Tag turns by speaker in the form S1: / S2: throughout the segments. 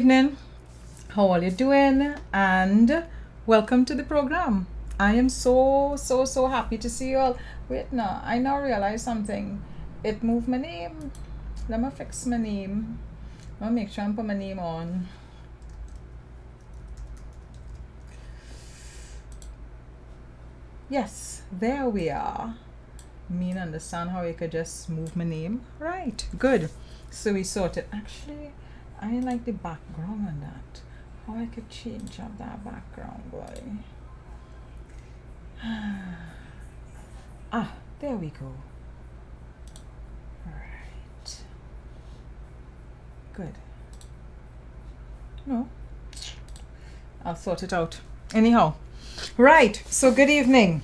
S1: evening. How are you doing? And welcome to the program. I am so happy to see you all. Wait, no, I now realize something. It moved my name. Let me fix my name. I'll make sure I put my name on. Yes, there we are. Me understand how you could just move my name. Right, good. So we sorted. Actually, I like the background on that. How I could change up that background, boy. There we go. Right. Good. No. I'll sort it out. Anyhow. Right. So good evening.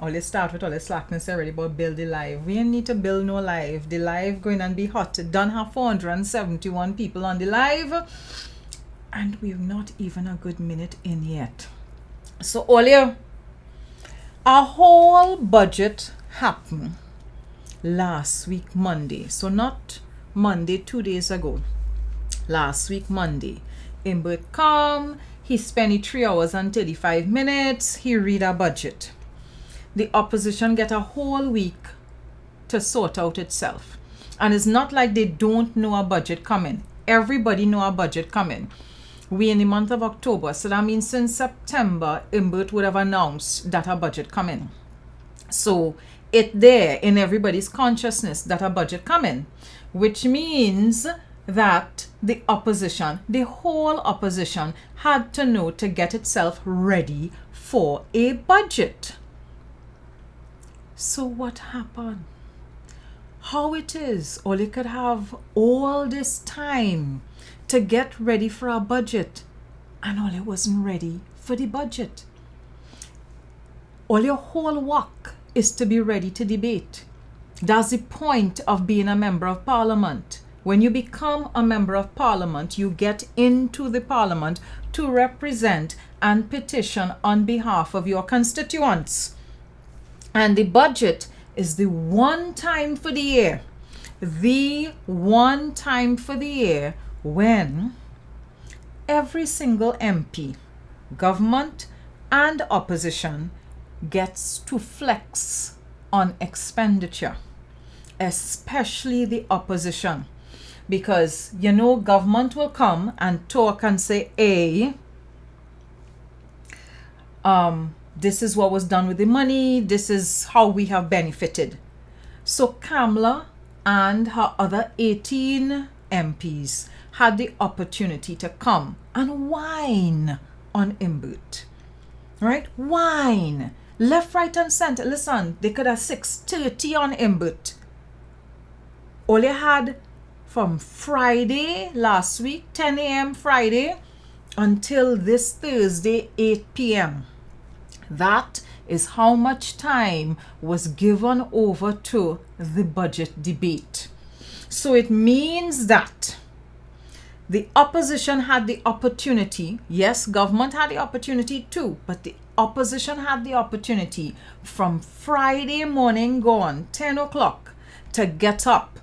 S1: Let's start with all the slackness already about build the live. We ain't need to build no live. The live going and be hot. Done have 471 people on the live. And we've not even a good minute in yet. So earlier, our whole budget happened last week Monday. So not Monday, 2 days ago. Last week Monday. Imbert come. He spent 3 hours and 35 minutes. He read our budget. The opposition get a whole week to sort out itself. And it's not like they don't know a budget coming. Everybody know a budget coming. We in the month of October, so that means since September, Imbert would have announced that a budget coming. So it there in everybody's consciousness that a budget coming, which means that the opposition, the whole opposition, had to know to get itself ready for a budget. So what happened? How it is, Oli could have all this time to get ready for a budget, and Oli wasn't ready for the budget. All your whole work is to be ready to debate. That's the point of being a member of parliament. When you become a member of parliament, you get into the parliament to represent and petition on behalf of your constituents. And the budget is the one time for the year. The one time for the year when every single MP, government and opposition, gets to flex on expenditure, especially the opposition. Because, government will come and talk and say, hey, this is what was done with the money. This is how we have benefited. So Kamala and her other 18 MPs had the opportunity to come and whine on Imbert. Right? Whine. Left, right, and center. Listen, they could have 6:30 on Imbert. All they had from Friday last week, 10 a.m. Friday, until this Thursday, 8 p.m. That is how much time was given over to the budget debate. So it means that the opposition had the opportunity, yes, government had the opportunity too, but the opposition had the opportunity from Friday morning gone, 10 o'clock, to get up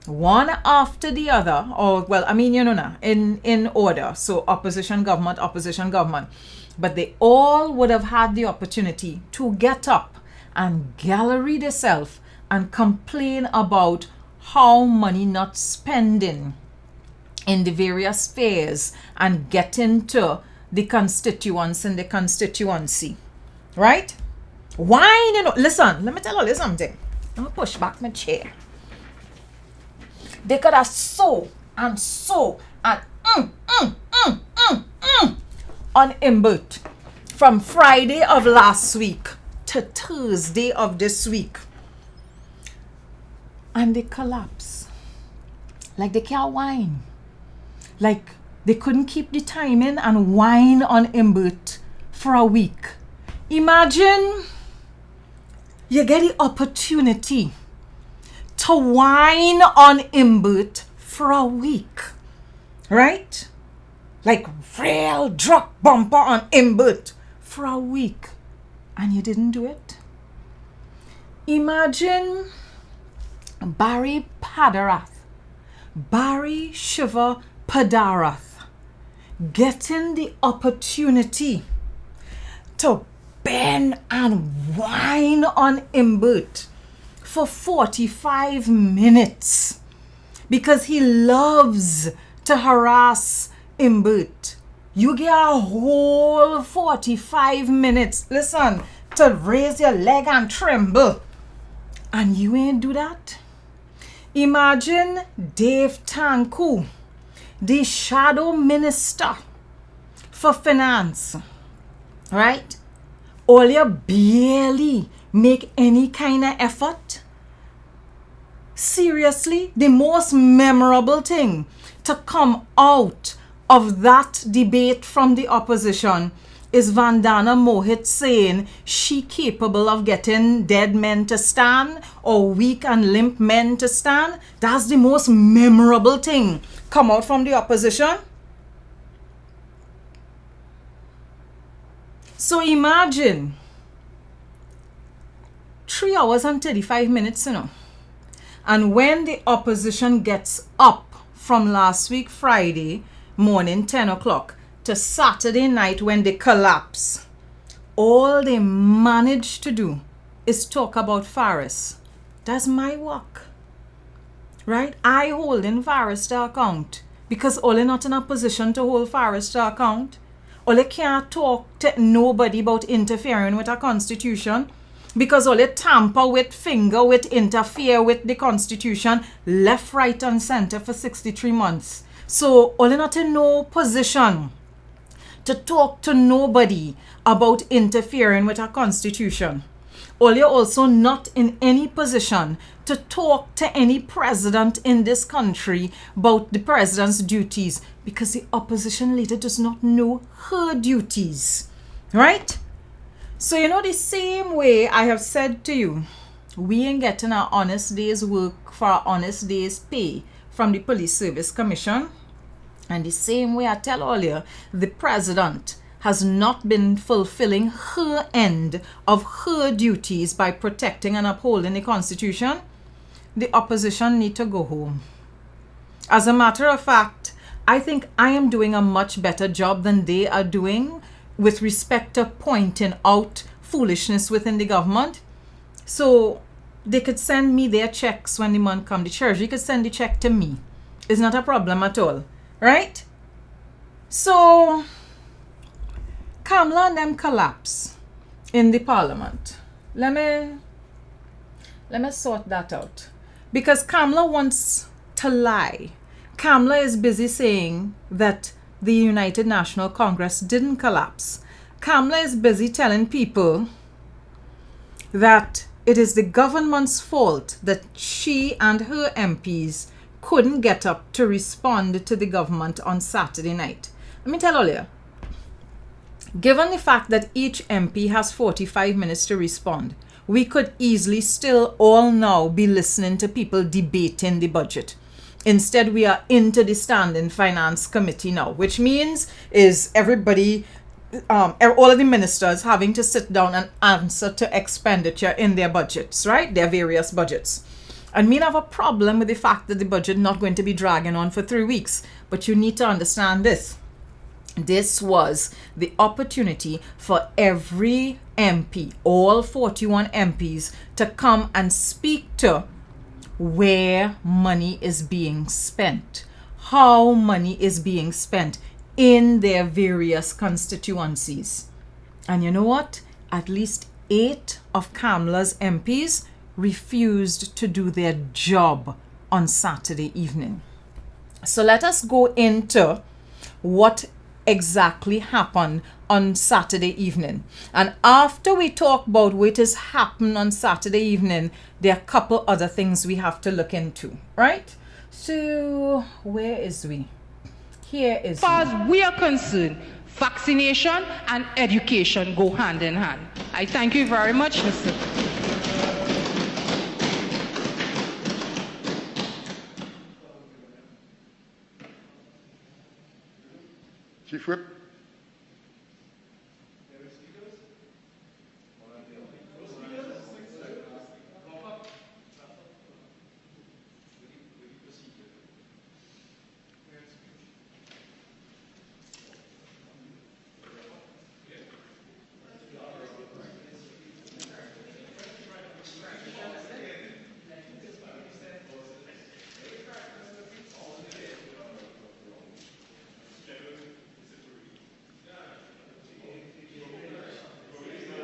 S1: one after the other, or in order. So opposition government. But they all would have had the opportunity to get up and gallery themselves and complain about how money not spending in the various spheres and getting to the constituents in the constituency. Right? Why? Listen, let me tell you something. Let me push back my chair. They could have so and on Imbert from Friday of last week to Thursday of this week. And they collapse. Like they can't whine. Like they couldn't keep the timing and whine on Imbert for a week. Imagine you get the opportunity to whine on Imbert for a week. Right? Like real drop bumper on Imbert for a week. And you didn't do it? Imagine Barry Shiva Padarath getting the opportunity to bend and whine on Imbert for 45 minutes because he loves to harass Imbert. You get a whole 45 minutes, listen, to raise your leg and tremble. And you ain't do that? Imagine Dave Tanku, the shadow minister for finance, right? All you barely make any kind of effort. Seriously, the most memorable thing to come out of that debate from the opposition is Vandana Mohit saying she capable of getting dead men to stand or weak and limp men to stand. That's the most memorable thing come out from the opposition. So imagine 3 hours and 35 minutes, And when the opposition gets up from last week Friday morning 10 o'clock to Saturday night when they collapse, all they manage to do is talk about Faris. That's my work, right? I hold in Faris to account because Ole not in a position to hold Faris to account. Ole can't talk to nobody about interfering with a constitution because Ole tamper with, finger with, interfere with the constitution left, right and center for 63 months. So Ole not in no position to talk to nobody about interfering with our constitution. Or you're also not in any position to talk to any president in this country about the president's duties because the opposition leader does not know her duties, right? So the same way I have said to you, we ain't getting our honest day's work for our honest day's pay from the Police Service Commission. And the same way I tell all you, the president has not been fulfilling her end of her duties by protecting and upholding the Constitution. The opposition need to go home. As a matter of fact, I think I am doing a much better job than they are doing with respect to pointing out foolishness within the government. So they could send me their checks when the month come. The Treasury could send the check to me. It's not a problem at all. Right? So, Kamala and them collapse in the parliament. Let me sort that out. Because Kamala wants to lie. Kamala is busy saying that the United National Congress didn't collapse. Kamala is busy telling people that it is the government's fault that she and her MPs couldn't get up to respond to the government on Saturday night. Let me tell you, given the fact that each MP has 45 minutes to respond, we could easily still all now be listening to people debating the budget. Instead, we are into the Standing Finance Committee now, which means is everybody, all of the ministers having to sit down and answer to expenditure in their budgets, right? Their various budgets. And me have a problem with the fact that the budget not going to be dragging on for 3 weeks. But you need to understand this. This was the opportunity for every MP, all 41 MPs, to come and speak to where money is being spent, how money is being spent in their various constituencies. And you know what? At least 8 of Kamala's MPs refused to do their job on Saturday evening. So let us go into what exactly happened on Saturday evening. And after we talk about what has happened on Saturday evening, there are a couple other things we have to look into, right? So where is we? Here is
S2: as far as we are concerned, vaccination and education go hand in hand. I thank you very much, Mr.
S3: Chief Whip.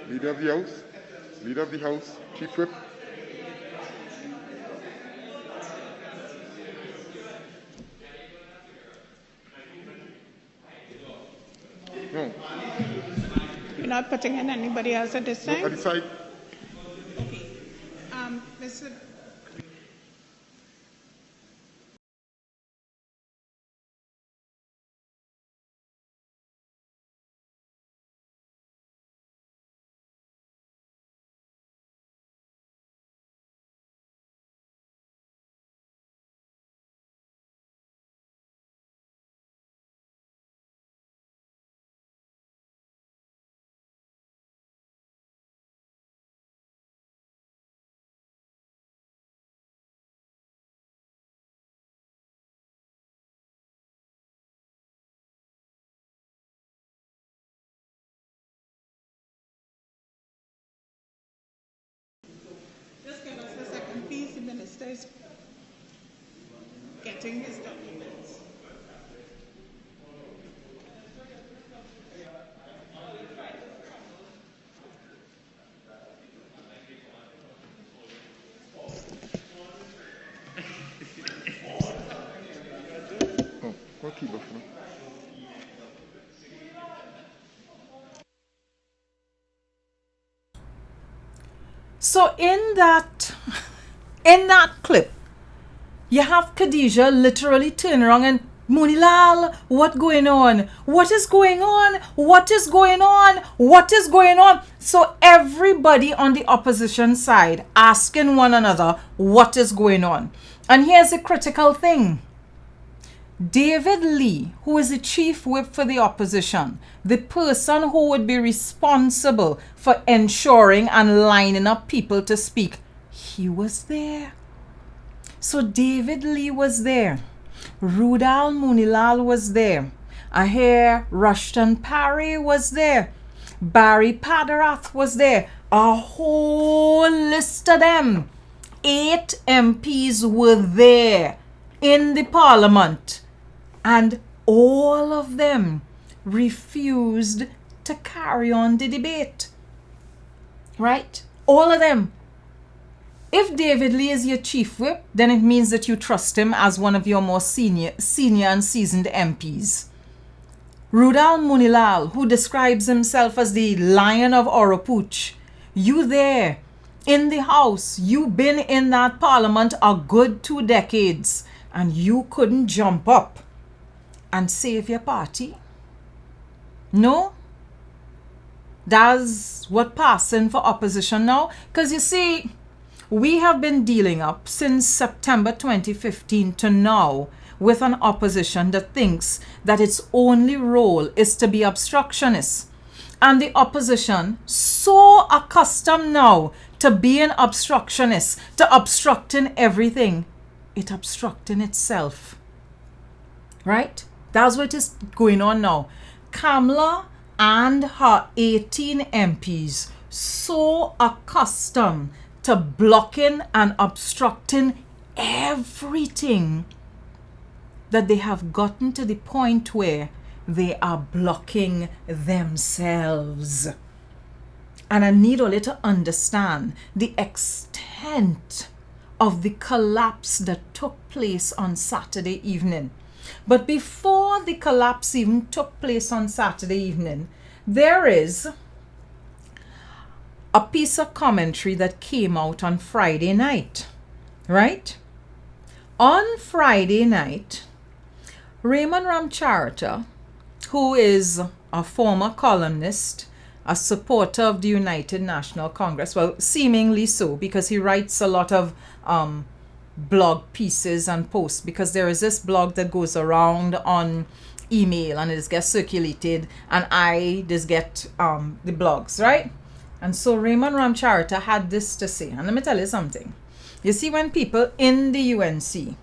S3: Leader of the House. Leader of the House. Chief Whip. No.
S4: You're not putting in anybody else at this
S3: No,
S4: time?
S3: at the side.
S4: Okay. Mr. Just give us a second, please. The minister is getting his documents.
S3: Oh, what keyboard for now?
S1: So in that clip, you have Khadijah literally turn around and Munilal, what going on? What is going on? What is going on? What is going on? So everybody on the opposition side asking one another what is going on. And here's the critical thing. David Lee, who is the chief whip for the opposition, the person who would be responsible for ensuring and lining up people to speak, he was there. So David Lee was there. Rudal Munilal was there. I hear Rushton Parry was there. Barry Padarath was there. A whole list of them. 8 MPs were there in the parliament. And all of them refused to carry on the debate. Right? All of them. If David Lee is your chief whip, then it means that you trust him as one of your more senior and seasoned MPs. Rudal Munilal, who describes himself as the Lion of Oropuch, you there in the House, you've been in that parliament a good 2 decades, and you couldn't jump up and save your party? No? That's what passing for opposition now? Because you see, we have been dealing up since September 2015 to now with an opposition that thinks that its only role is to be obstructionist. And the opposition, so accustomed now to being obstructionist, to obstructing everything, it obstructing itself. Right? That's what is going on now. Kamala and her 18 MPs, so accustomed to blocking and obstructing everything that they have gotten to the point where they are blocking themselves. And I need all to understand the extent of the collapse that took place on Saturday evening. But before the collapse even took place on Saturday evening, there is a piece of commentary that came out on Friday night, right? On Friday night, Raymond Ramcharita, who is a former columnist, a supporter of the United National Congress, well, seemingly so, because he writes a lot of blog pieces and posts, because there is this blog that goes around on email and it gets circulated, and I just get the blogs, right? And so Raymond Ramcharita had this to say, and let me tell you something. You see, when people in the UNC,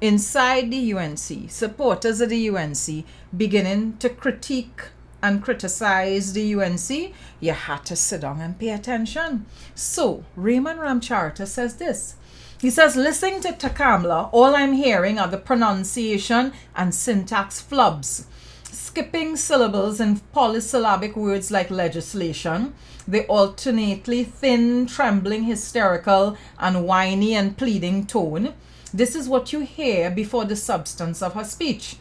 S1: inside the UNC, supporters of the UNC, beginning to critique and criticize the UNC, you had to sit down and pay attention. So Raymond Ramcharita says this. He says, listening to Kamala, all I'm hearing are the pronunciation and syntax flubs. skipping syllables in polysyllabic words like legislation, the alternately thin, trembling, hysterical, and whiny and pleading tone. This is what you hear before the substance of her speech.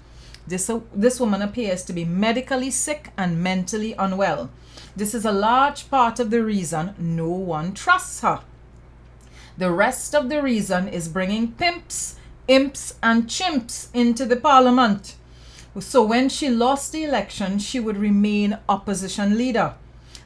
S1: This woman appears to be medically sick and mentally unwell. This is a large part of the reason no one trusts her. The rest of the reason is bringing pimps, imps, and chimps into the parliament. So when she lost the election, she would remain opposition leader.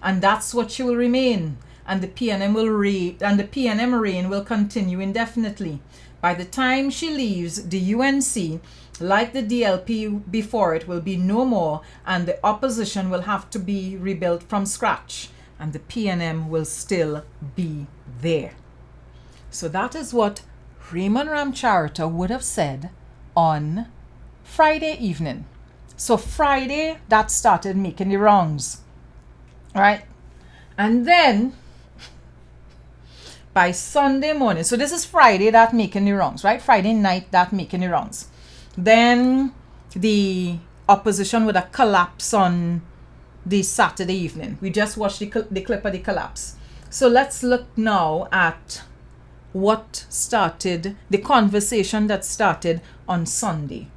S1: And that's what she will remain. And the PNM reign will continue indefinitely. By the time she leaves, the UNC, like the DLP before it, will be no more, and the opposition will have to be rebuilt from scratch, and the PNM will still be there. So that is what Raymond Ramcharita would have said on Friday evening. So Friday, that started making the wrongs, right? And then by Sunday morning, so this is Friday that making the wrongs, right? Friday night that making the wrongs. Then the opposition would have collapsed on the Saturday evening. We just watched the clip of the collapse. So let's look now at what started, the conversation that started on Sunday.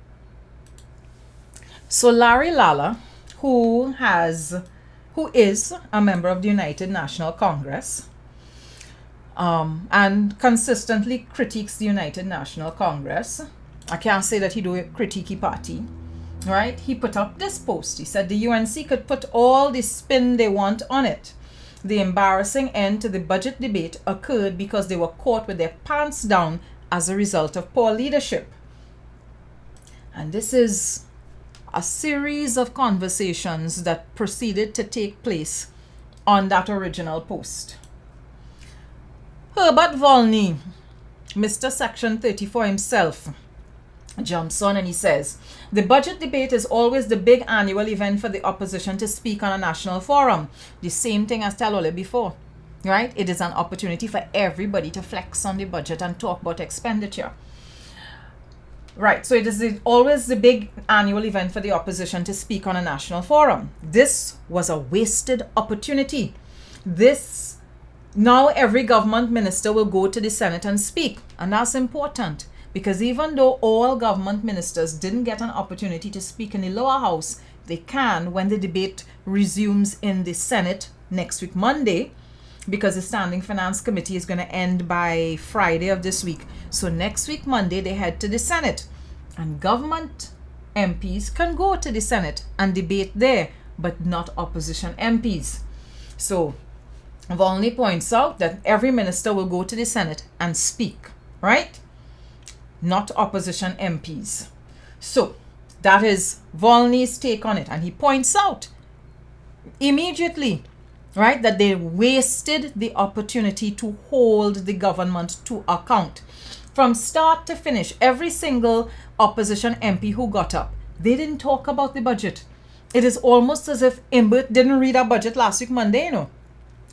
S1: So Larry Lala, who is a member of the United National Congress, and consistently critiques the United National Congress. I can't say that he do a critiquey party, right? He put up this post. He said the UNC could put all the spin they want on it. The embarrassing end to the budget debate occurred because they were caught with their pants down as a result of poor leadership. And this is a series of conversations that proceeded to take place on that original post. Herbert Volney, Mr. Section 34 himself, jumps on and he says, the budget debate is always the big annual event for the opposition to speak on a national forum. The same thing as Talole before, right? It is an opportunity for everybody to flex on the budget and talk about expenditure. Right, so it is always the big annual event for the opposition to speak on a national forum. This was a wasted opportunity. Now every government minister will go to the Senate and speak, and that's important because even though all government ministers didn't get an opportunity to speak in the lower house, they can when the debate resumes in the Senate next week, Monday, because the Standing Finance Committee is going to end by Friday of this week. So next week, Monday, they head to the Senate, and government MPs can go to the Senate and debate there, but not opposition MPs. So Volney points out that every minister will go to the Senate and speak, right? Not opposition MPs. So that is Volney's take on it. And he points out immediately, right, that they wasted the opportunity to hold the government to account. From start to finish, every single opposition MP who got up, they didn't talk about the budget. It is almost as if Imbert didn't read our budget last week, Monday, you know.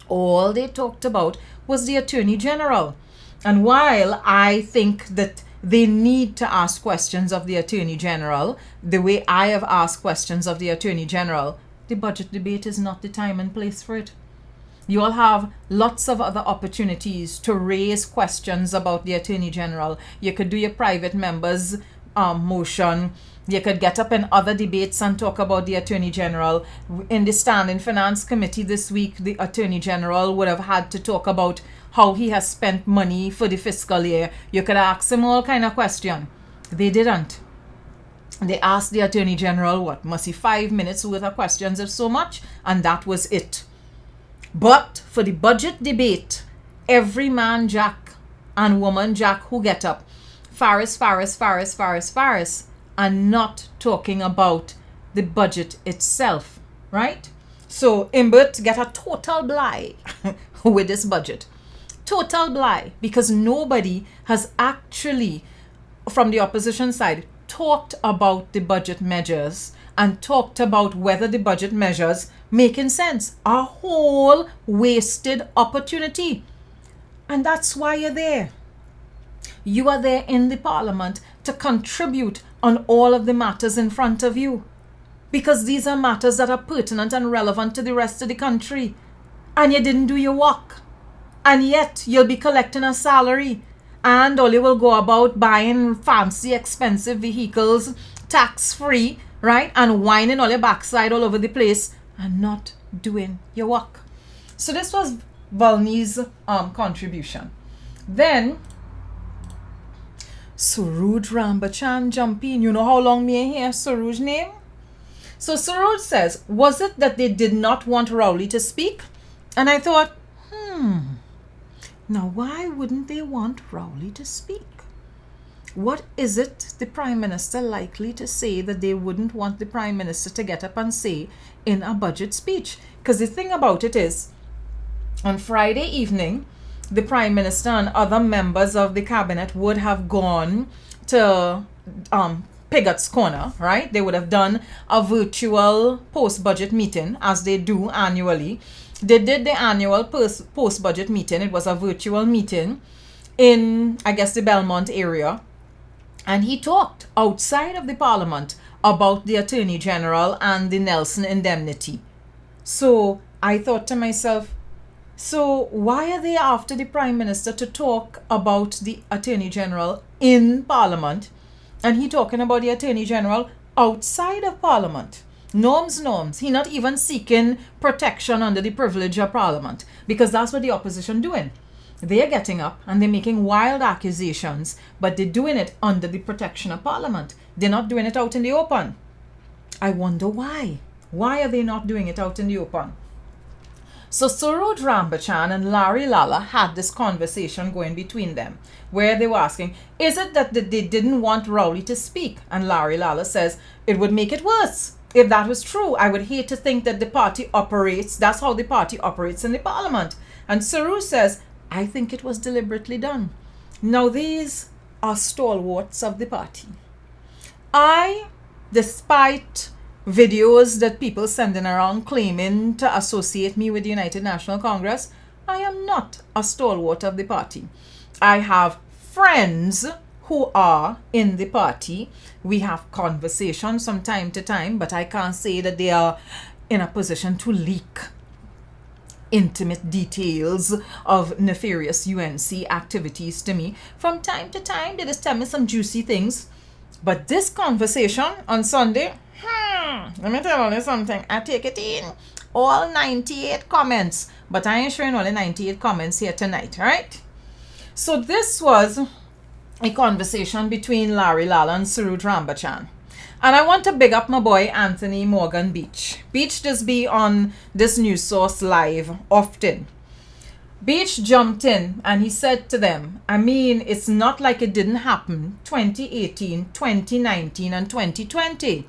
S1: All they talked about was the Attorney General. And while I think that they need to ask questions of the Attorney General, the way I have asked questions of the Attorney General, the budget debate is not the time and place for it. You all have lots of other opportunities to raise questions about the Attorney General. You could do your private members' motion. You could get up in other debates and talk about the Attorney General. In the Standing Finance Committee this week, the Attorney General would have had to talk about how he has spent money for the fiscal year. You could ask him all kind of question. They didn't. They asked the Attorney General, must he 5 minutes worth of questions if so much? And that was it. But for the budget debate, every man Jack and woman Jack who get up, Faris, and not talking about the budget itself, right? So Imbert get a total blie with this budget. Total blie, because nobody has actually, from the opposition side, talked about the budget measures and talked about whether the budget measures making sense. A whole wasted opportunity. And that's why you're there. You are there in the parliament to contribute on all of the matters in front of you. because these are matters that are pertinent and relevant to the rest of the country. And you didn't do your work. And yet you'll be collecting a salary. And all you will go about buying fancy, expensive vehicles, tax-free, right? And whining all your backside all over the place and not doing your work. So this was Valni's contribution. Then Suraj Rambachan jump in. You know how long me hear Suraj's name? So Suraj says, was it that they did not want Rowley to speak? And I thought, now why wouldn't they want Rowley to speak? What is it the Prime Minister likely to say that they wouldn't want the Prime Minister to get up and say in a budget speech? Because the thing about it is, on Friday evening, the Prime Minister and other members of the cabinet would have gone to Pigot's Corner, right? They would have done a virtual post-budget meeting as they do annually. They did the annual post-budget meeting. It was a virtual meeting in, I guess, the Belmont area. And he talked outside of the Parliament about the Attorney General and the Nelson indemnity. So I thought to myself, so why are they after the Prime Minister to talk about the Attorney General in Parliament? And he talking about the Attorney General outside of Parliament. Norms. He not even seeking protection under the privilege of Parliament. Because that's what the opposition doing. They're getting up and they're making wild accusations, but they're doing it under the protection of Parliament. They're not doing it out in the open. I wonder why. Why are they not doing it out in the open? So Suraj Rambachan and Larry Lala had this conversation going between them, where they were asking, is it that they didn't want Rowley to speak? And Larry Lala says, it would make it worse. If that was true, I would hate to think that the party operates, that's how the party operates in the Parliament. And Suraj says, I think it was deliberately done. Now these are stalwarts of the party. Despite videos that people sending around claiming to associate me with the United National Congress, I am not a stalwart of the party. I have friends who are in the party. We have conversations from time to time, but I can't say that they are in a position to leak intimate details of nefarious UNC activities to me. From time to time, they just tell me some juicy things. But this conversation on Sunday, let me tell you something. I take it in all 98 comments, but I ain't showing all the 98 comments here tonight, right? So this was a conversation between Larry Lala and Suraj Rambachan. And I want to big up my boy Anthony Morgan Beach. Beach just be on this news source live often. Beach jumped in and he said to them, I mean, it's not like it didn't happen 2018, 2019 and 2020.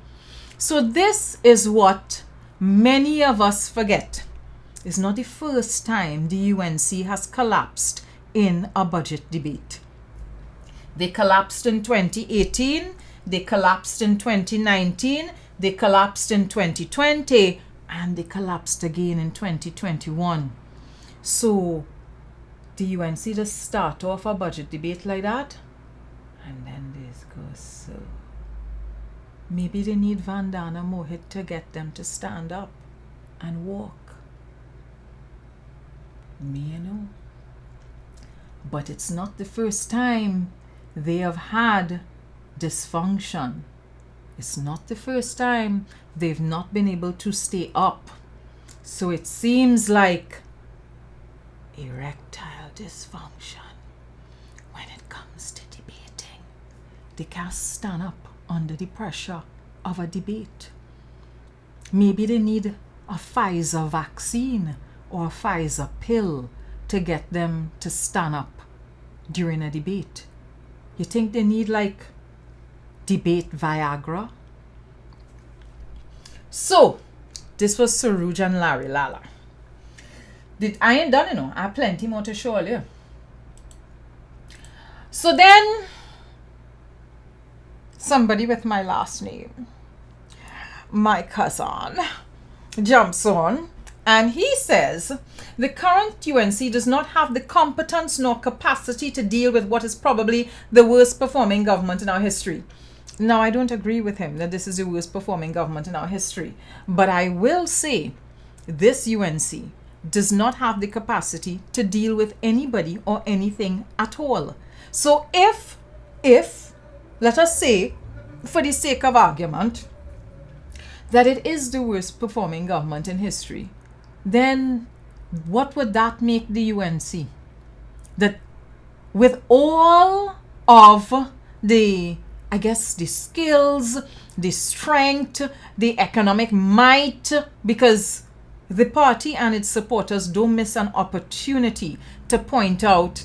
S1: So this is what many of us forget. It's not the first time the UNC has collapsed in a budget debate. They collapsed in 2018, they collapsed in 2019, they collapsed in 2020, and they collapsed again in 2021. So the UNC just start off a budget debate like that, and then this goes so. Maybe they need Vandana Mohit to get them to stand up and walk. Me, you know. But it's not the first time they have had dysfunction. It's not the first time they've not been able to stay up. So it seems like erectile dysfunction when it comes to debating. They can't stand up under the pressure of a debate. Maybe they need a Pfizer vaccine or a Pfizer pill to get them to stand up during a debate. You think they need like debate Viagra? So this was Suraj and Larry Lala. I ain't done, you know. I have plenty more to show you. So then somebody with my last name, my cousin, jumps on and he says the current UNC does not have the competence nor capacity to deal with what is probably the worst performing government in our history. Now, I don't agree with him that this is the worst performing government in our history. But I will say this UNC does not have the capacity to deal with anybody or anything at all. So if let us say, for the sake of argument, that it is the worst performing government in history, then what would that make the UNC? That with all of the, I guess, the skills, the strength, the economic might, because the party and its supporters don't miss an opportunity to point out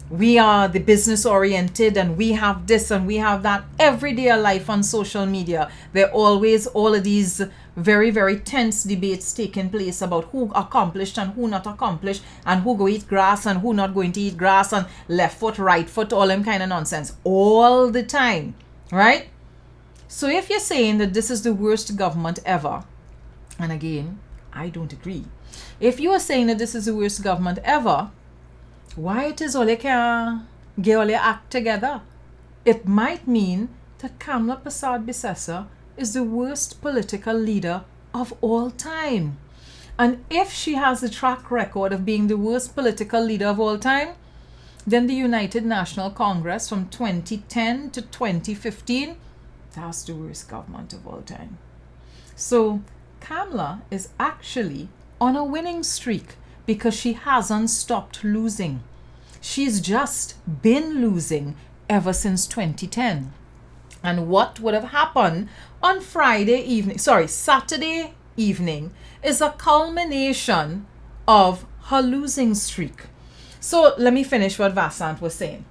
S1: we are the business oriented and we have this and we have that. Everyday life on social media, there are always all of these very, very tense debates taking place about who accomplished and who not accomplished, and who go eat grass and who not going to eat grass, and left foot, right foot, all them kind of nonsense all the time, right? So if you're saying that this is the worst government ever, and again, I don't agree. If you are saying that this is the worst government ever, why it is all they can get all their act together? It might mean that Kamla Persad-Bissessar is the worst political leader of all time. And if she has the track record of being the worst political leader of all time, then the United National Congress from 2010 to 2015, that's the worst government of all time. So Kamla is actually on a winning streak because she hasn't stopped losing. She's just been losing ever since 2010. And what would have happened on Saturday evening is a culmination of her losing streak. So let me finish what Vasant was saying.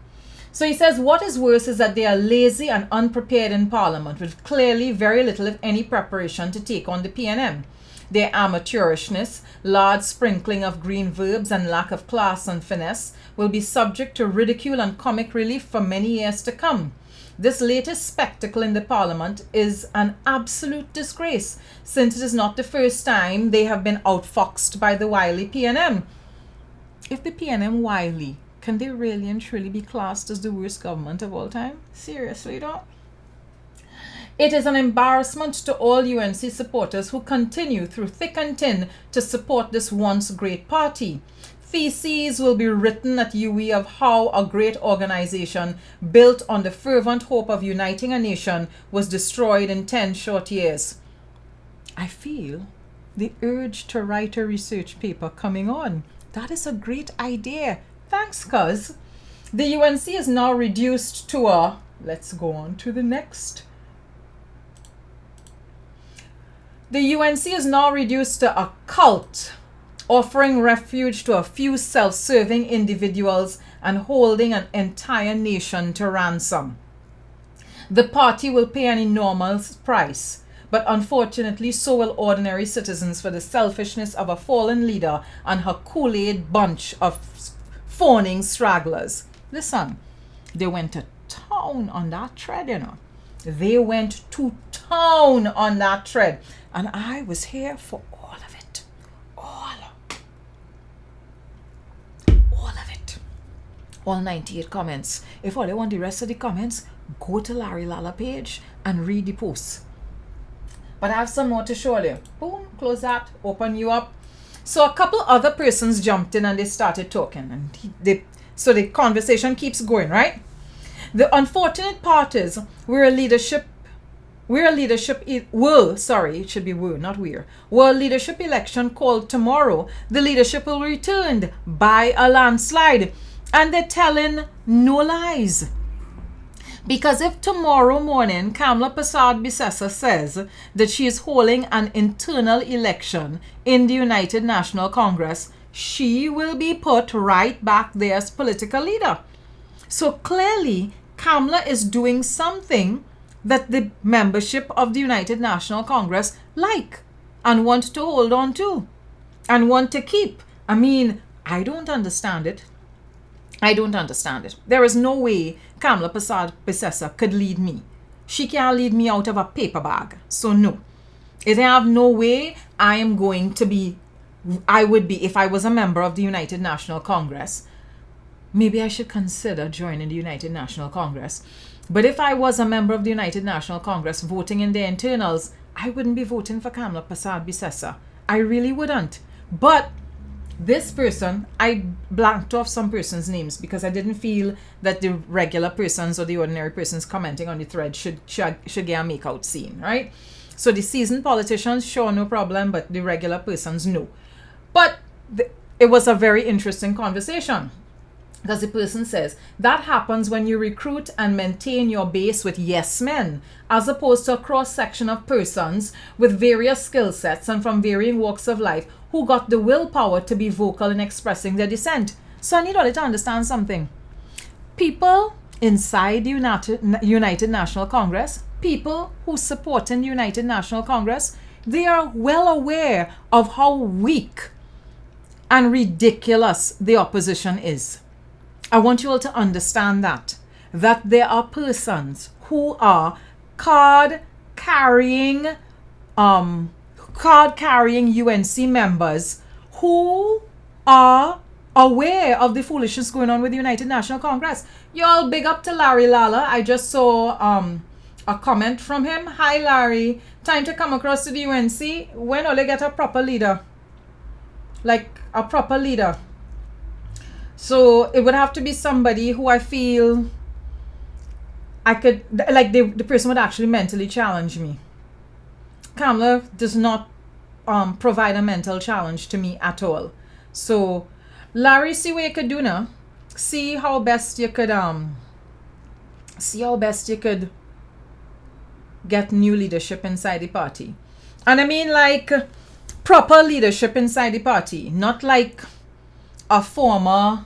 S1: So he says, what is worse is that they are lazy and unprepared in Parliament, with clearly very little, if any, preparation to take on the PNM. Their amateurishness, large sprinkling of green verbs, and lack of class and finesse will be subject to ridicule and comic relief for many years to come. This latest spectacle in the Parliament is an absolute disgrace, since it is not the first time they have been outfoxed by the wily PNM. If the PNM wily, can they really and truly be classed as the worst government of all time? Seriously, though? It is an embarrassment to all UNC supporters who continue through thick and thin to support this once great party. Theses will be written at UE of how a great organization built on the fervent hope of uniting a nation was destroyed in 10 short years. I feel the urge to write a research paper coming on. That is a great idea. Thanks, cuz. The UNC is now reduced to a, let's go on to the next. The UNC is now reduced to a cult, offering refuge to a few self-serving individuals and holding an entire nation to ransom. The party will pay an enormous price, but unfortunately so will ordinary citizens for the selfishness of a fallen leader and her Kool-Aid bunch of phoning stragglers. Listen, they went to town on that thread, you know. They went to town on that thread. And I was here for all of it. All of it. All 98 comments. If all you want the rest of the comments, go to Larry Lala page and read the posts. But I have some more to show you. Boom, close that, open you up. So a couple other persons jumped in and they started talking. And so the conversation keeps going, right? The unfortunate part is world leadership election called tomorrow. The leadership will be returned by a landslide. And they're telling no lies. Because if tomorrow morning Kamla Persad-Bissessar says that she is holding an internal election in the United National Congress, she will be put right back there as political leader. So clearly, Kamla is doing something that the membership of the United National Congress like and want to hold on to and want to keep. I mean, I don't understand it. There is no way Kamla Persad-Bissessar could lead me. She can't lead me out of a paper bag. So no. It have no way I would be, if I was a member of the United National Congress. Maybe I should consider joining the United National Congress. But if I was a member of the United National Congress voting in their internals, I wouldn't be voting for Kamla Persad-Bissessar. I really wouldn't. But this person, I blanked off some persons' names because I didn't feel that the regular persons or the ordinary persons commenting on the thread should get a make-out scene, right? So the seasoned politicians, sure, no problem, but the regular persons, no. But it was a very interesting conversation because the person says, that happens when you recruit and maintain your base with yes men, as opposed to a cross-section of persons with various skill sets and from varying walks of life who got the willpower to be vocal in expressing their dissent. So I need all to understand something. People inside the United National Congress, people who support in the United National Congress, they are well aware of how weak and ridiculous the opposition is. I want you all to understand that there are persons who are card-carrying UNC members who are aware of the foolishness going on with the United National Congress. Y'all, big up to Larry Lala. I just saw a comment from him. Hi, Larry. Time to come across to the UNC. When will they get a proper leader? Like a proper leader. So it would have to be somebody who I feel I could, like the person would actually mentally challenge me. Kamla does not provide a mental challenge to me at all. So Larry, see what you could do now. See how best you could get new leadership inside the party. And I mean like proper leadership inside the party, not like a former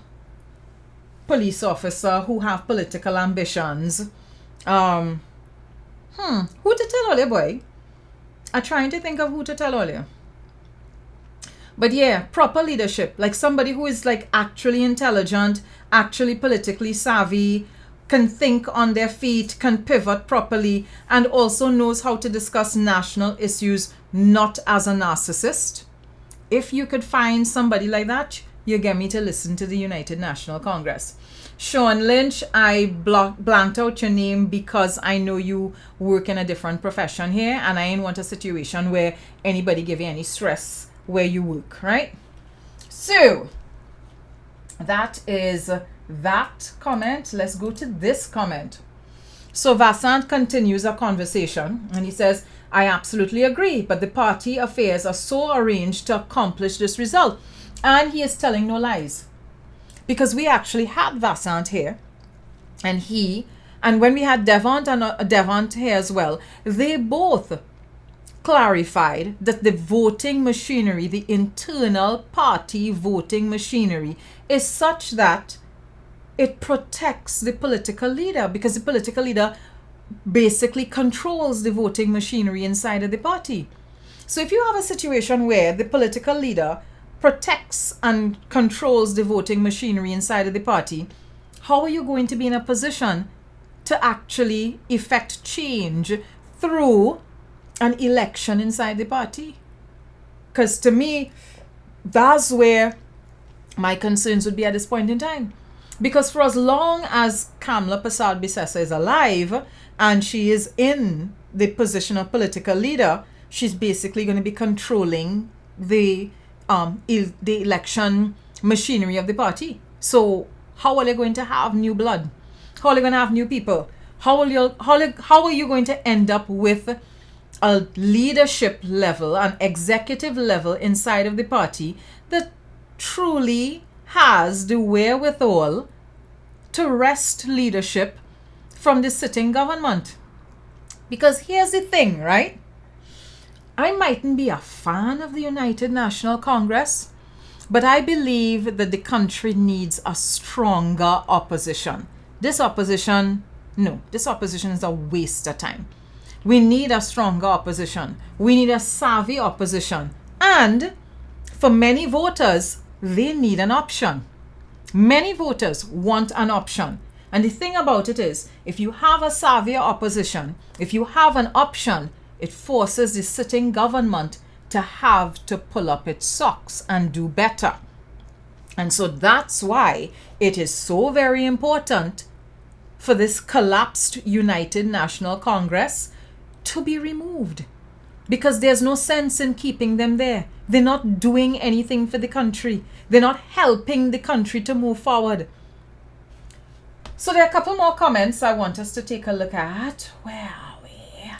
S1: police officer who have political ambitions. Who to tell all you, boy? I'm trying to think of who to tell all you. But yeah, proper leadership, like somebody who is like actually intelligent, actually politically savvy, can think on their feet, can pivot properly, and also knows how to discuss national issues, not as a narcissist. If you could find somebody like that, you get me to listen to the United National Congress. Sean Lynch, I blanked out your name because I know you work in a different profession here, and I ain't want a situation where anybody give you any stress where you work, right? So that is that comment. Let's go to this comment. So Vasant continues a conversation and he says, I absolutely agree, but the party affairs are so arranged to accomplish this result. And he is telling no lies. Because we actually had Vasant here, and when we had Devant here as well, they both clarified that the voting machinery, the internal party voting machinery, is such that it protects the political leader, because the political leader basically controls the voting machinery inside of the party. So if you have a situation where the political leader protects and controls the voting machinery inside of the party, how are you going to be in a position to actually effect change through an election inside the party? Because to me, that's where my concerns would be at this point in time. Because for as long as Kamla Persad-Bissessar is alive and she is in the position of political leader, she's basically going to be controlling the election machinery of the party. So how are they going to have new blood? How are they going to have new people? How are you going to end up with a leadership level, an executive level inside of the party that truly has the wherewithal to wrest leadership from the sitting government? Because here's the thing, right? I mightn't be a fan of the United National Congress, but I believe that the country needs a stronger opposition. This opposition is a waste of time. We need a stronger opposition. We need a savvy opposition. And for many voters, they need an option. Many voters want an option. And the thing about it is, if you have a savvy opposition, if you have an option, it forces the sitting government to have to pull up its socks and do better. And so that's why it is so very important for this collapsed United National Congress to be removed, because there's no sense in keeping them there. They're not doing anything for the country. They're not helping the country to move forward. So there are a couple more comments I want us to take a look at. Where are we?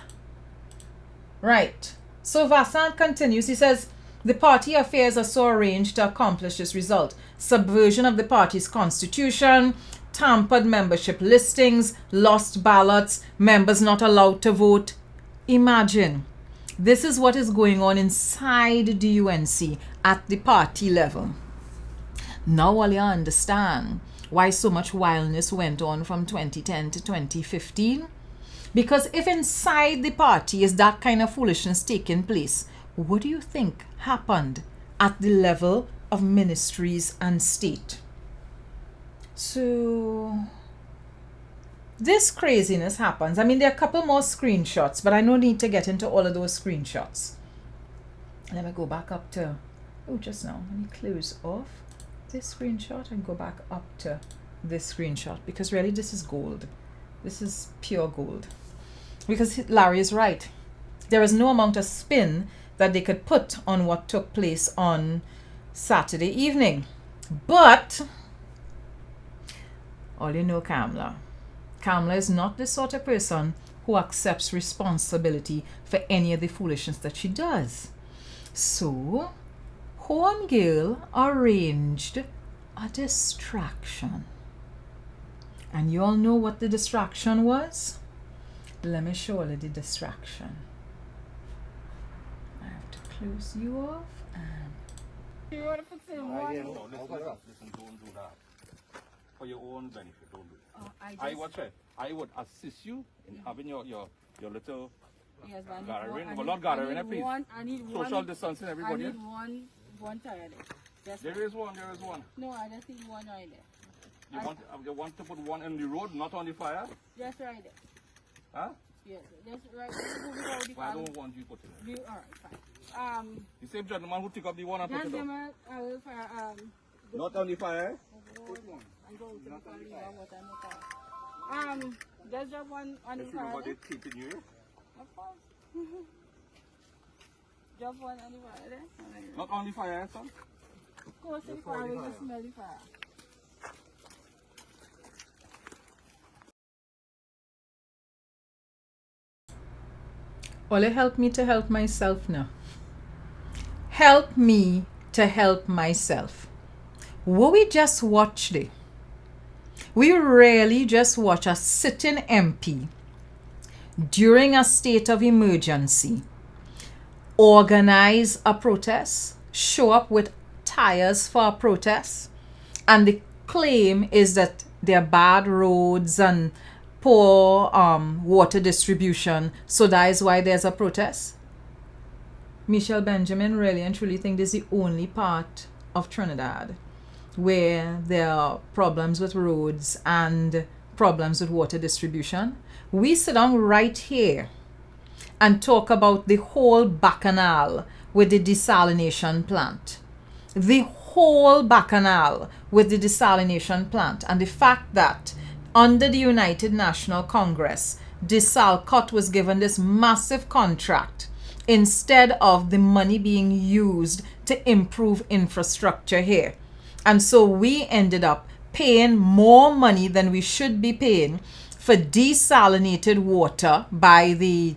S1: Right. So Vassant continues. He says, the party affairs are so arranged to accomplish this result. Subversion of the party's constitution, tampered membership listings, lost ballots, members not allowed to vote. Imagine. This is what is going on inside the UNC at the party level. Now all you understand why so much wildness went on from 2010 to 2015. Because if inside the party is that kind of foolishness taking place, what do you think happened at the level of ministries and state? So this craziness happens. I mean, there are a couple more screenshots, but I no need to get into all of those screenshots. Let me go back up to, just now, let me close off this screenshot and go back up to this screenshot, because really this is gold. This is pure gold. Because Larry is right. There is no amount of spin that they could put on what took place on Saturday evening. But all you know, Kamala is not the sort of person who accepts responsibility for any of the foolishness that she does. So, Homegirl arranged a distraction. And you all know what the distraction was? Let me show you the distraction. I have to close you off and...
S5: You want to fix it? No, listen, don't do that. For your own benefit, don't do it. I would assist you in having your little gathering. Well, not gathering, please.
S6: I need
S5: social distancing, everybody.
S6: I need one tire there.
S5: There is one.
S6: No, I just need one right there.
S5: You want to put one in the road, not on the fire?
S6: Just right there.
S5: Huh?
S6: Yes, just right there.
S5: Well, I don't want you putting it.
S6: Alright, fine.
S5: The same gentleman who took up the one and put it up.
S6: Gentleman, I will fire,
S5: Not on the fire?
S6: Put one. I'm going to look on the water. Just drop one on the
S5: If
S6: fire.
S5: everybody keeping you,
S6: Of course. Drop one on the fire there.
S5: not on the fire, son.
S6: Of course, the fire will just smell the fire.
S1: Ole, help me to help myself now. Help me to help myself. What we just watched it. We really just watch a sitting MP during a state of emergency organize a protest, show up with tires for a protest, and the claim is that there are bad roads and poor water distribution, so that is why there's a protest. Michelle Benjamin really and truly think this is the only part of Trinidad where there are problems with roads and problems with water distribution. We sit down right here and talk about the whole bacchanal with the desalination plant. The whole bacchanal with the desalination plant, and the fact that under the United National Congress, Desalcott was given this massive contract instead of the money being used to improve infrastructure here. And so we ended up paying more money than we should be paying for desalinated water by the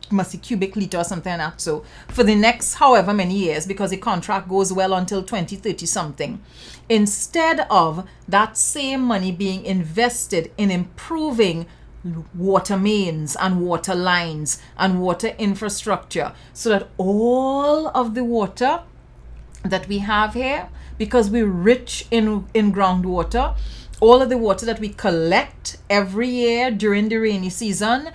S1: must be cubic liter or something like that. So for the next however many years, because the contract goes well until 2030 something, instead of that same money being invested in improving water mains and water lines and water infrastructure, so that all of the water that we have here, because we're rich in groundwater, all of the water that we collect every year during the rainy season,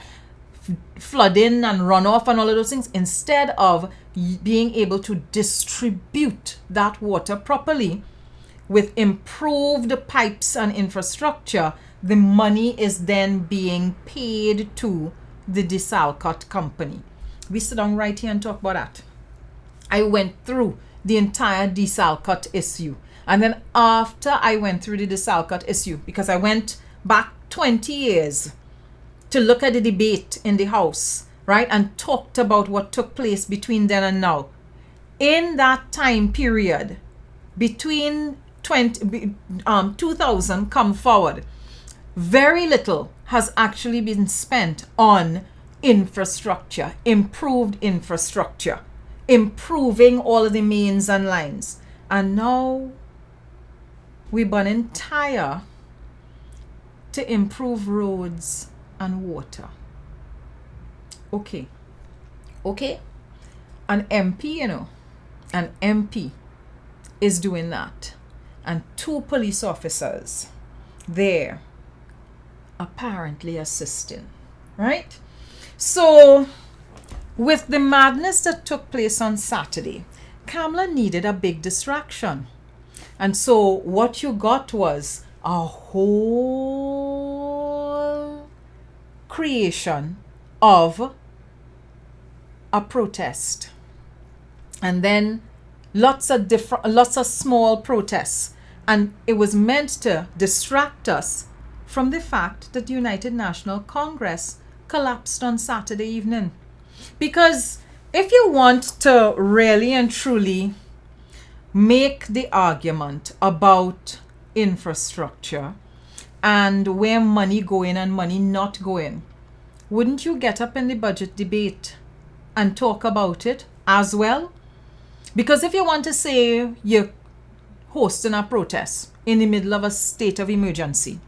S1: flooding and runoff and all of those things, instead of being able to distribute that water properly with improved pipes and infrastructure, the money is then being paid to the Desalcott company. We sit down right here and talk about that. I went through the entire Desalcott issue, and then after I went through the Desalcott issue, because I went back 20 years to look at the debate in the House, right, and talked about what took place between then and now. In that time period, between 2000 come forward, very little has actually been spent on infrastructure, improved infrastructure, improving all of the mains and lines. And now we're burning tire to improve roads and water. Okay. An MP, an MP is doing that. And 2 police officers there apparently assisting, right? So, with the madness that took place on Saturday, Kamala needed a big distraction. And so what you got was a whole creation of a protest. And then lots of small protests. And it was meant to distract us from the fact that the United National Congress collapsed on Saturday evening. Because if you want to really and truly make the argument about infrastructure and where money going and money not going, wouldn't you get up in the budget debate and talk about it as well? Because if you want to say you're hosting a protest in the middle of a state of emergency,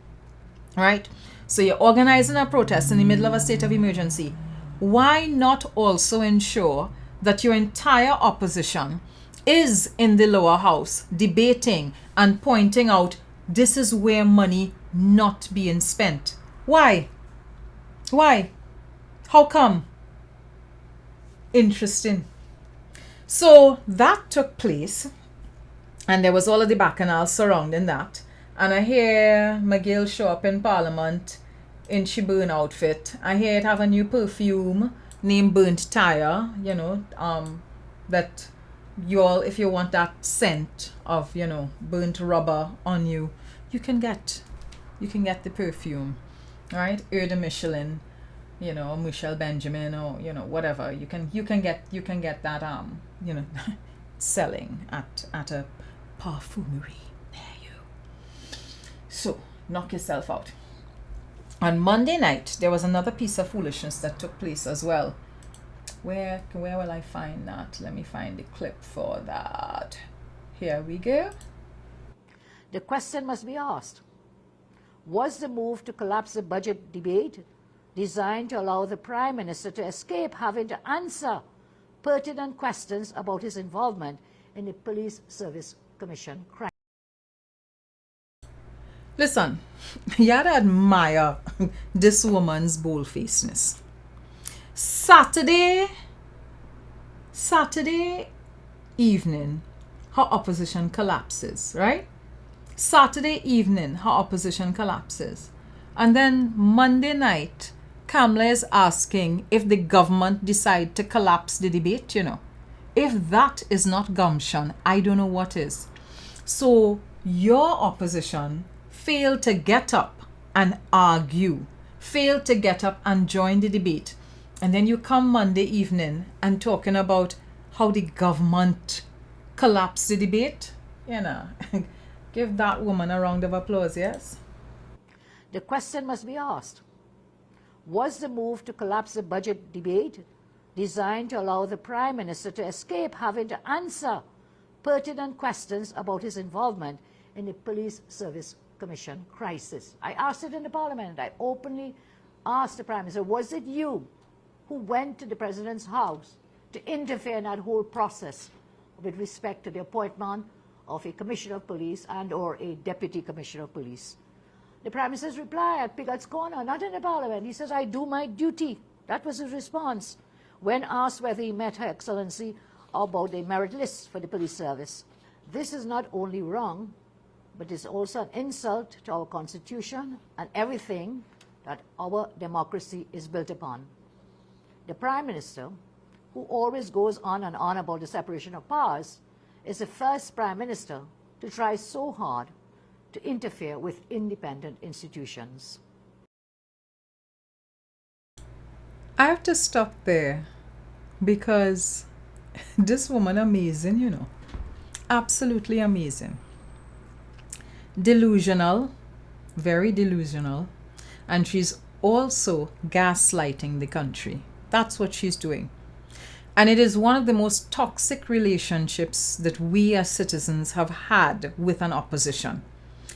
S1: right? So you're organizing a protest in the middle of a state of emergency, why not also ensure that your entire opposition is in the lower house debating and pointing out this is where money not being spent? Why? How come? Interesting. So that took place, and there was all of the bacchanal surrounding that. And I hear McGill show up in Parliament in she burn outfit. I hear it have a new perfume named Burnt Tire, that you all, if you want that scent of, burnt rubber on you, you can get the perfume, right? Eau de Michelin, Michelle Benjamin, or whatever. You can get that selling at a parfumerie near you. So knock yourself out. On Monday night, there was another piece of foolishness that took place as well. Where will I find that? Let me find the clip for that. Here we go.
S7: The question must be asked. Was the move to collapse the budget debate designed to allow the Prime Minister to escape having to answer pertinent questions about his involvement in the Police Service Commission crime?
S1: Listen, you gotta admire this woman's bold-facedness. Saturday evening, her opposition collapses, right? Saturday evening, her opposition collapses. And then Monday night, Kamala is asking if the government decide to collapse the debate, If that is not gumption, I don't know what is. So your opposition failed to get up and argue, failed to get up and join the debate. And then you come Monday evening and talking about how the government collapsed the debate. Give that woman a round of applause, yes?
S7: The question must be asked. Was the move to collapse the budget debate designed to allow the Prime Minister to escape having to answer pertinent questions about his involvement in the Police Service Commission crisis? I asked it in the Parliament. I openly asked the Prime Minister, was it you who went to the President's house to interfere in that whole process with respect to the appointment of a Commissioner of Police and or a Deputy Commissioner of Police? The Prime Minister's reply at Pigott's Corner, not in the Parliament, he says, I do my duty. That was his response when asked whether he met Her Excellency about the merit list for the police service. This is not only wrong, but is also an insult to our Constitution and everything that our democracy is built upon. The Prime Minister, who always goes on and on about the separation of powers, is the first Prime Minister to try so hard to interfere with independent institutions.
S1: I have to stop there because this woman amazing, you know. Absolutely amazing. Delusional, very delusional, and she's also gaslighting the country. That's what she's doing. And it is one of the most toxic relationships that we as citizens have had with an opposition.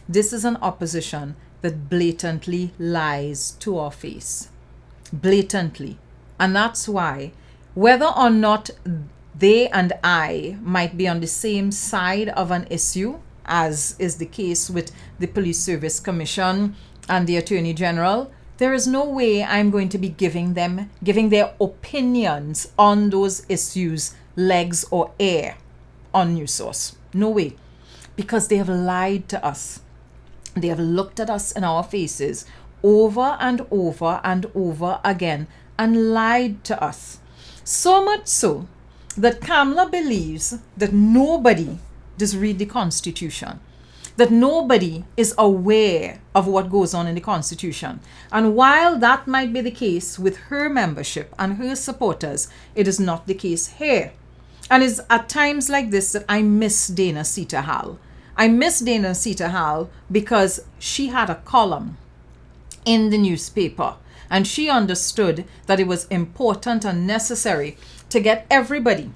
S1: This is an opposition that blatantly lies to our face. Blatantly. And that's why, whether or not they and I might be on the same side of an issue, as is the case with the Police Service Commission and the Attorney General, there is no way I'm going to be giving their opinions on those issues legs or air on News Source. No way. Because they have lied to us. They have looked at us in our faces over and over and over again and lied to us. So much so that Kamala believes that nobody does read the Constitution, that nobody is aware of what goes on in the Constitution. And while that might be the case with her membership and her supporters, it is not the case here. And it's at times like this that I miss Dana Sita-Hall. I miss Dana Sita-Hall because she had a column in the newspaper and she understood that it was important and necessary to get everybody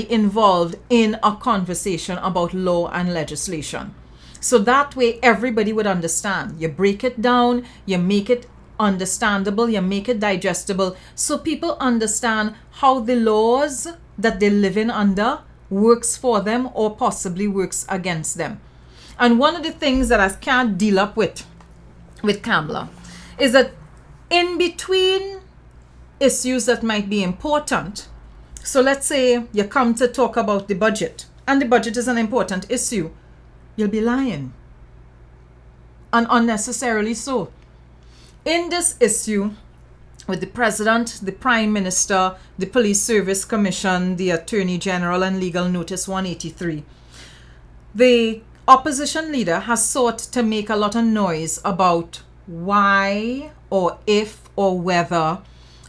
S1: involved in a conversation about law and legislation. So that way everybody would understand. You break it down, you make it understandable, you make it digestible, so people understand how the laws that they live in under works for them or possibly works against them. And one of the things that I can't deal up with Kamala is that in between issues that might be important, so let's say you come to talk about the budget, and the budget is an important issue, you'll be lying. And unnecessarily so. In this issue, with the President, the Prime Minister, the Police Service Commission, the Attorney General, and Legal Notice 183, the opposition leader has sought to make a lot of noise about why or if or whether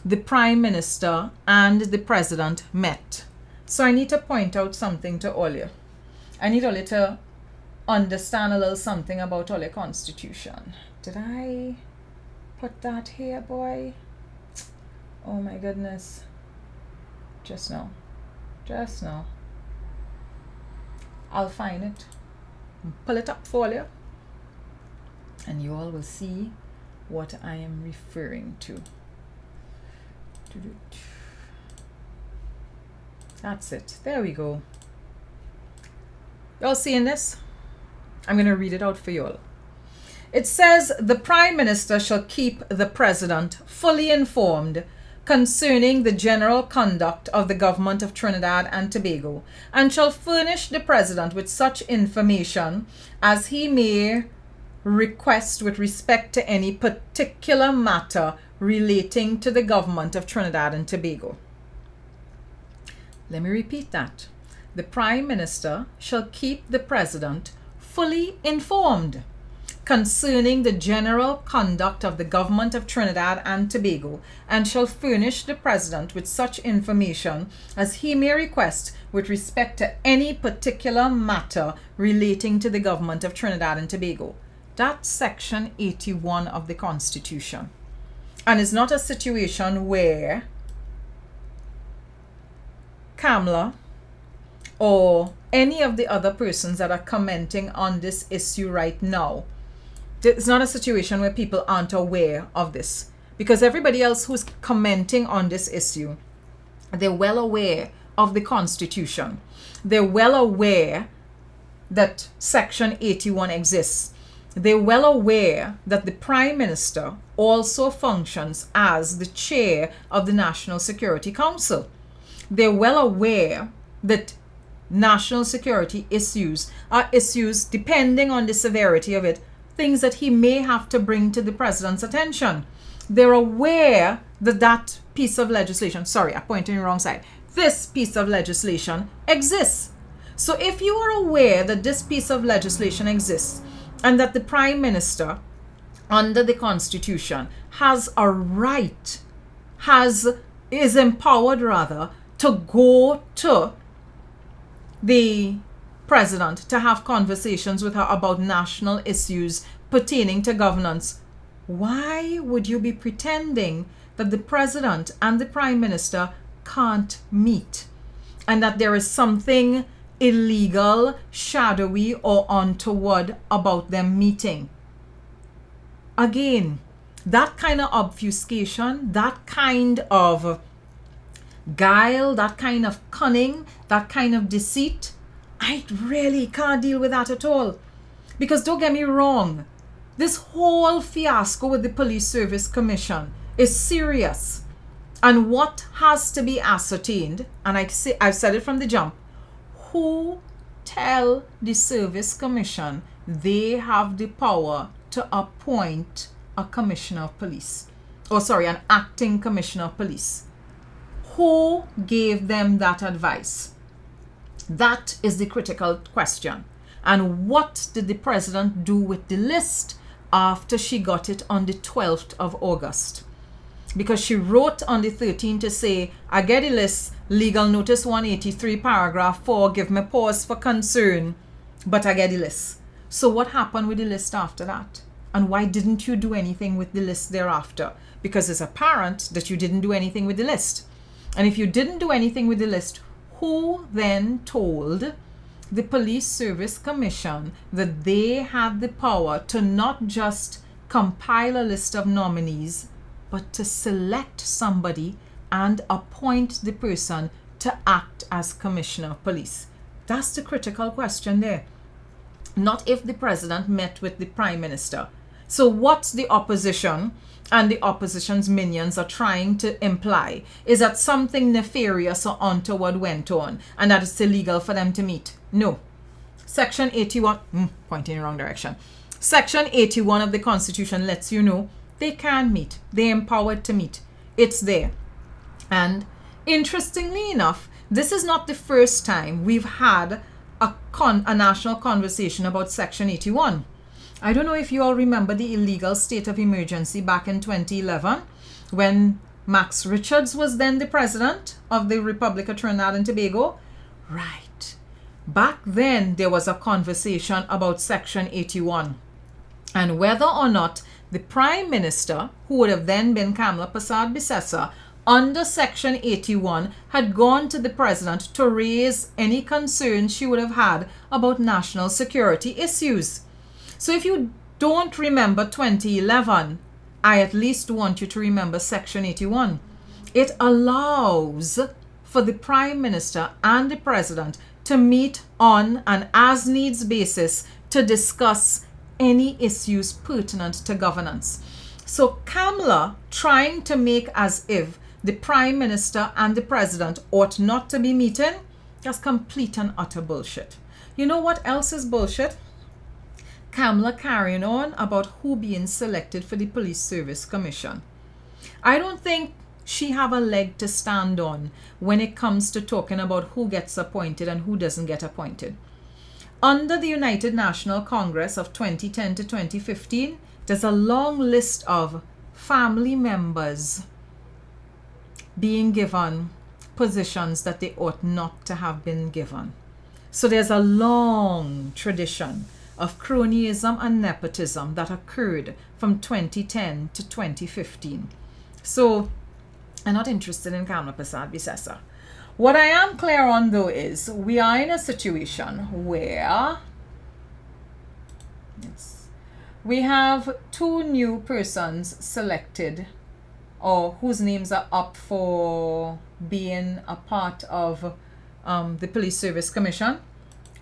S1: the Prime Minister and the President met. So I need to point out something to all you. I need all you to understand a little something about all your Constitution. Did I put that here, boy? Oh my goodness. Just now. I'll find it. Pull it up for you. And you all will see what I am referring to. That's it. There we go. Y'all seeing this? I'm going to read it out for you all. It says, the Prime Minister shall keep the President fully informed concerning the general conduct of the government of Trinidad and Tobago, and shall furnish the President with such information as he may request with respect to any particular matter relating to the government of Trinidad and Tobago. Let me repeat that. The Prime Minister shall keep the President fully informed concerning the general conduct of the government of Trinidad and Tobago, and shall furnish the President with such information as he may request with respect to any particular matter relating to the government of Trinidad and Tobago. That's Section 81 of the Constitution. And it's not a situation where Kamala or any of the other persons that are commenting on this issue right now, it's not a situation where people aren't aware of this. Because everybody else who's commenting on this issue, they're well aware of the Constitution. They're well aware that Section 81 exists. They're well aware that the Prime Minister also functions as the chair of the National Security Council. They're well aware that national security issues are issues, depending on the severity of it, things that he may have to bring to the President's attention. They're aware that that piece of legislation, sorry, I pointed in the wrong side, this piece of legislation exists. So if you are aware that this piece of legislation exists and that the Prime Minister under the Constitution has a right, is empowered rather, to go to the president to have conversations with her about national issues pertaining to governance, why would you be pretending that the president and the prime minister can't meet and that there is something illegal, shadowy, or untoward about them meeting? Again, that kind of obfuscation, that kind of guile, that kind of cunning, that kind of deceit, I really can't deal with that at all. Because don't get me wrong, this whole fiasco with the Police Service Commission is serious. And what has to be ascertained, and I've said it from the jump, who tell the Service Commission they have the power to appoint a commissioner of police? An acting commissioner of police. Who gave them that advice? That is the critical question. And what did the president do with the list after she got it on the 12th of August? Because she wrote on the 13th to say, I get the list, legal notice 183, paragraph 4, give me pause for concern, but I get the list. So what happened with the list after that? And why didn't you do anything with the list thereafter? Because it's apparent that you didn't do anything with the list. And if you didn't do anything with the list, who then told the Police Service Commission that they had the power to not just compile a list of nominees, but to select somebody and appoint the person to act as Commissioner of Police? That's the critical question there. Not if the president met with the Prime Minister. So what the opposition and the opposition's minions are trying to imply is that something nefarious or untoward went on and that it's illegal for them to meet. No. Section 81, pointing in the wrong direction. Section 81 of the Constitution lets you know they can meet. They're empowered to meet. It's there. And interestingly enough, this is not the first time we've had a national conversation about Section 81. I don't know if you all remember the illegal state of emergency back in 2011 when Max Richards was then the president of the Republic of Trinidad and Tobago. Right. Back then, there was a conversation about Section 81 and whether or not the Prime Minister, who would have then been Kamla Persad-Bissessar, under Section 81 had gone to the president to raise any concerns she would have had about national security issues. So if you don't remember 2011, I at least want you to remember Section 81. It allows for the Prime Minister and the President to meet on an as-needs basis to discuss any issues pertinent to governance. So Kamla trying to make as if the Prime Minister and the President ought not to be meeting, that's complete and utter bullshit. You know what else is bullshit? Kamla carrying on about who being selected for the Police Service Commission. I don't think she have a leg to stand on when it comes to talking about who gets appointed and who doesn't get appointed. Under the United National Congress of 2010 to 2015, there's a long list of family members being given positions that they ought not to have been given. So there's a long tradition of cronyism and nepotism that occurred from 2010 to 2015. So I'm not interested in Kamla Persad-Bissessar. What I am clear on though is we are in a situation where we have two new persons selected or whose names are up for being a part of the Police Service Commission.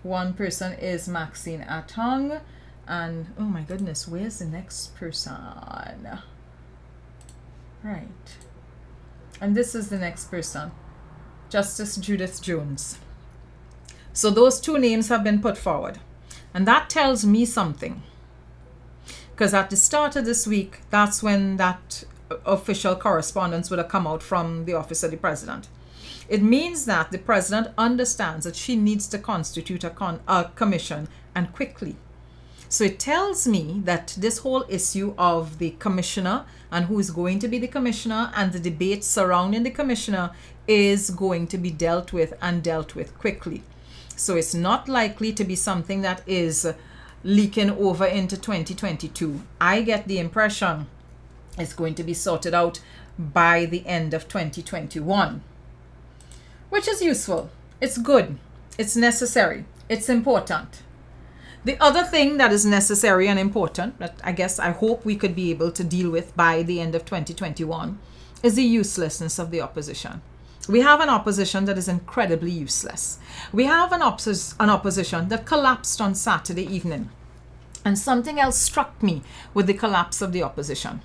S1: One person is Maxine Atong, and oh my goodness, where's the next person? Right. And this is the next person, Justice Judith Jones. So those two names have been put forward. And that tells me something. Because at the start of this week, that's when that official correspondence would have come out from the office of the president. It means that the president understands that she needs to constitute a commission, and quickly. So it tells me that this whole issue of the commissioner and who is going to be the commissioner and the debate surrounding the commissioner is going to be dealt with, and dealt with quickly. So it's not likely to be something that is leaking over into 2022. I get the impression it's going to be sorted out by the end of 2021, which is useful. It's good. It's necessary. It's important. The other thing that is necessary and important that I hope we could be able to deal with by the end of 2021 is the uselessness of the opposition. We have an opposition that is incredibly useless. We have an opposition that collapsed on Saturday evening. And something else struck me with the collapse of the opposition.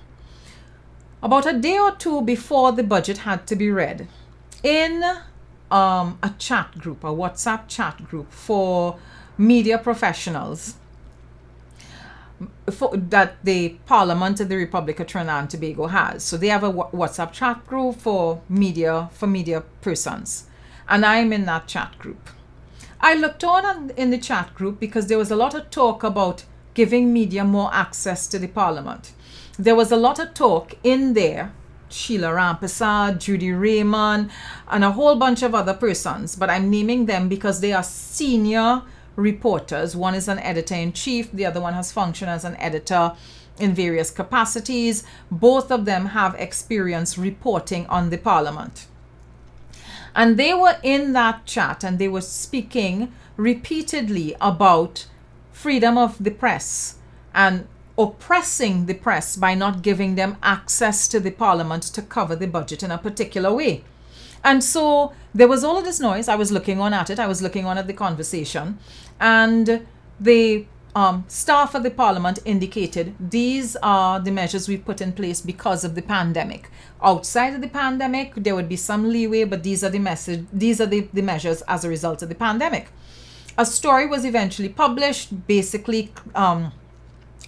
S1: About a day or two before the budget had to be read, in a chat group, a WhatsApp chat group for media professionals that the Parliament of the Republic of Trinidad and Tobago has. So they have a WhatsApp chat group for media persons. And I'm in that chat group. I looked on in the chat group because there was a lot of talk about giving media more access to the Parliament. There was a lot of talk in there, Sheila Rampasa, Judy Raymond, and a whole bunch of other persons, but I'm naming them because they are senior reporters. One is an editor-in-chief, the other one has functioned as an editor in various capacities. Both of them have experience reporting on the Parliament. And they were in that chat and they were speaking repeatedly about freedom of the press and oppressing the press by not giving them access to the Parliament to cover the budget in a particular way. And so there was all of this noise. I was looking on at it. I was looking on at the conversation. And the staff of the Parliament indicated these are the measures we put in place because of the pandemic. Outside of the pandemic, there would be some leeway, but these are the measures as a result of the pandemic. A story was eventually published, basically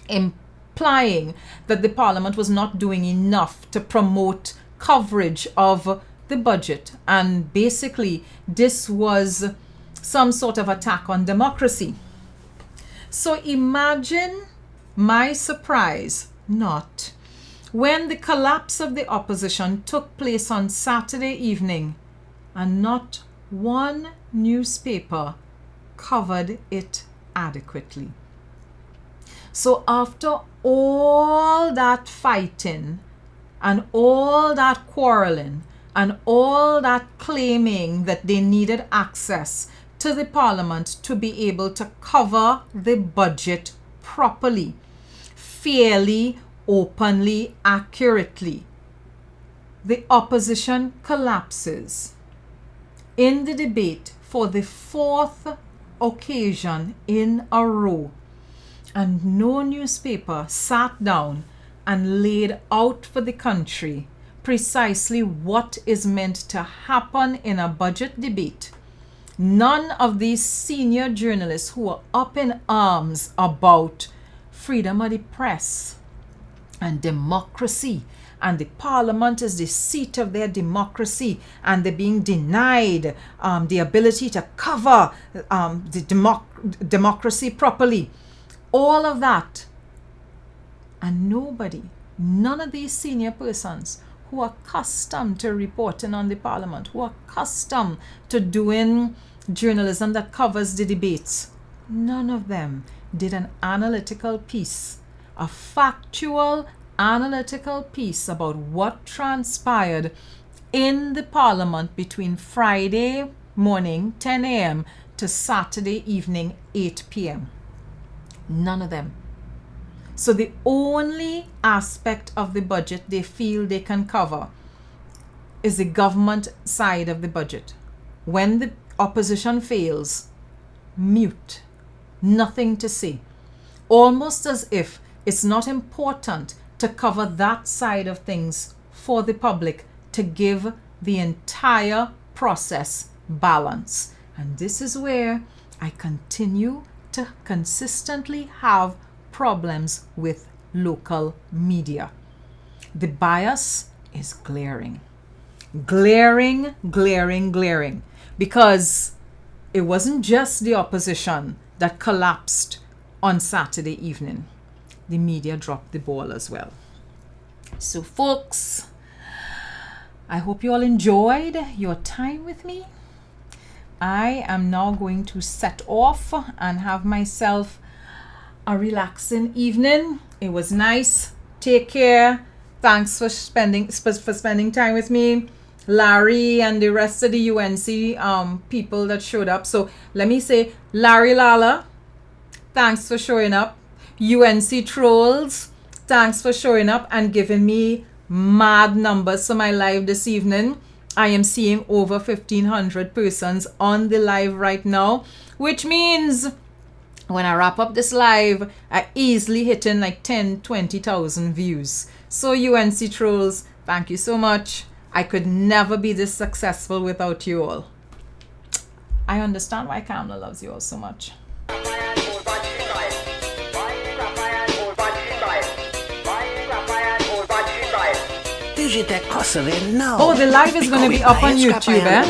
S1: implying that the Parliament was not doing enough to promote coverage of the budget. And basically, this was some sort of attack on democracy. So imagine my surprise, not, when the collapse of the opposition took place on Saturday evening and not one newspaper covered it adequately. So after all that fighting and all that quarreling and all that claiming that they needed access to the Parliament to be able to cover the budget properly, fairly, openly, accurately, the opposition collapses in the debate for the fourth occasion in a row, and no newspaper sat down and laid out for the country precisely what is meant to happen in a budget debate. None of these senior journalists who are up in arms about freedom of the press and democracy, and the Parliament is the seat of their democracy, and they're being denied the ability to cover the democracy properly. All of that. And none of these senior persons who are accustomed to reporting on the Parliament, who are accustomed to doing journalism that covers the debates, none of them did an analytical piece, a factual analytical piece about what transpired in the Parliament between Friday morning 10 a.m. to Saturday evening 8 p.m. None of them. So the only aspect of the budget they feel they can cover is the government side of the budget. When the opposition fails, mute, nothing to say. Almost as if it's not important to cover that side of things for the public to give the entire process balance. And this is where I continue to consistently have problems with local media. The bias is glaring. Glaring, glaring, glaring. Because it wasn't just the opposition that collapsed on Saturday evening. The media dropped the ball as well. So folks, I hope you all enjoyed your time with me. I am now going to set off and have myself a relaxing evening. It was nice. Take care. Thanks for spending time with me, Larry and the rest of the UNC people that showed up. So let me say, Larry Lala, thanks for showing up. UNC trolls, thanks for showing up and giving me mad numbers for my live this evening. I am seeing over 1,500 persons on the live right now, which means when I wrap up this live, I easily hitting like 10-20,000 views. So UNC trolls, thank you so much. I could never be this successful without you all. I understand why Kamla loves you all so much. Oh, the live is going to be up on YouTube, eh?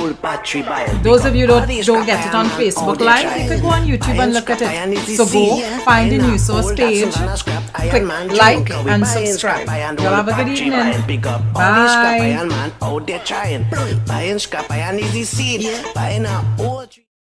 S1: Those of you don't get it on Facebook Live, you could go on YouTube and look at it. So go find the New Source page, click like and subscribe. You'll have a good evening. Bye.